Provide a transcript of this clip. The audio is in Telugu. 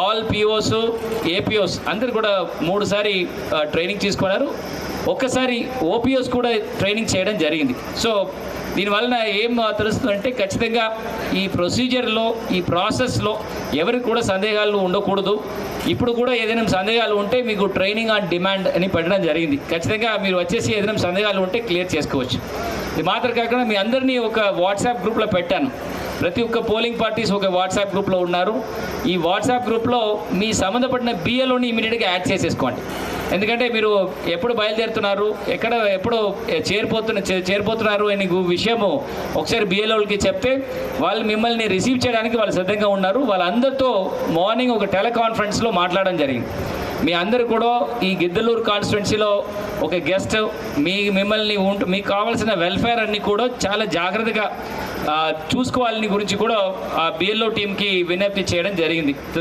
ఆల్ పిఓస్ ఏపీఓస్ అందరు కూడా 3 సారి ట్రైనింగ్ తీసుకున్నారు. ఒక్కసారి ఓపీఓస్ కూడా ట్రైనింగ్ చేయడం జరిగింది. సో దీనివలన ఏం తెలుస్తుందంటే ఖచ్చితంగా ఈ ప్రొసీజర్లో ఈ ప్రాసెస్లో ఎవరికి కూడా సందేహాలు ఉండకూడదు. ఇప్పుడు కూడా ఏదైనా సందేహాలు ఉంటే మీకు ట్రైనింగ్ ఆన్ డిమాండ్ అని పెట్టడం జరిగింది. ఖచ్చితంగా మీరు వచ్చేసి ఏదైనా సందేహాలు ఉంటే క్లియర్ చేసుకోవచ్చు. ఇది మాత్రం కాకుండా మీ అందరినీ ఒక వాట్సాప్ గ్రూప్లో పెట్టాను. ప్రతి ఒక్క పోలింగ్ పార్టీస్ ఒక వాట్సాప్ గ్రూప్లో ఉన్నారు. ఈ వాట్సాప్ గ్రూప్లో మీ సంబంధపడిన బిఏలోని ఇమీడియట్గా యాడ్ చేసేసుకోండి. ఎందుకంటే మీరు ఎప్పుడు బయలుదేరుతున్నారు, ఎప్పుడు చేరిపోతున్నారు అనే విషయము ఒకసారి బిఏలోకి చెప్తే వాళ్ళు మిమ్మల్ని రిసీవ్ చేయడానికి వాళ్ళు సిద్ధంగా ఉన్నారు. వాళ్ళందరితో మార్నింగ్ ఒక టెలికాన్ఫరెన్స్లో మాట్లాడడం జరిగింది. మీ అందరూ కూడా ఈ గిద్దలూరు కాన్స్టిట్యున్సీలో ఒక గెస్ట్ మిమ్మల్ని మీకు కావాల్సిన వెల్ఫేర్ అన్ని కూడా చాలా జాగ్రత్తగా చూసుకోవాలని గురించి కూడా ఆ బిఎల్ఓ టీంకి విజ్ఞప్తి చేయడం జరిగింది.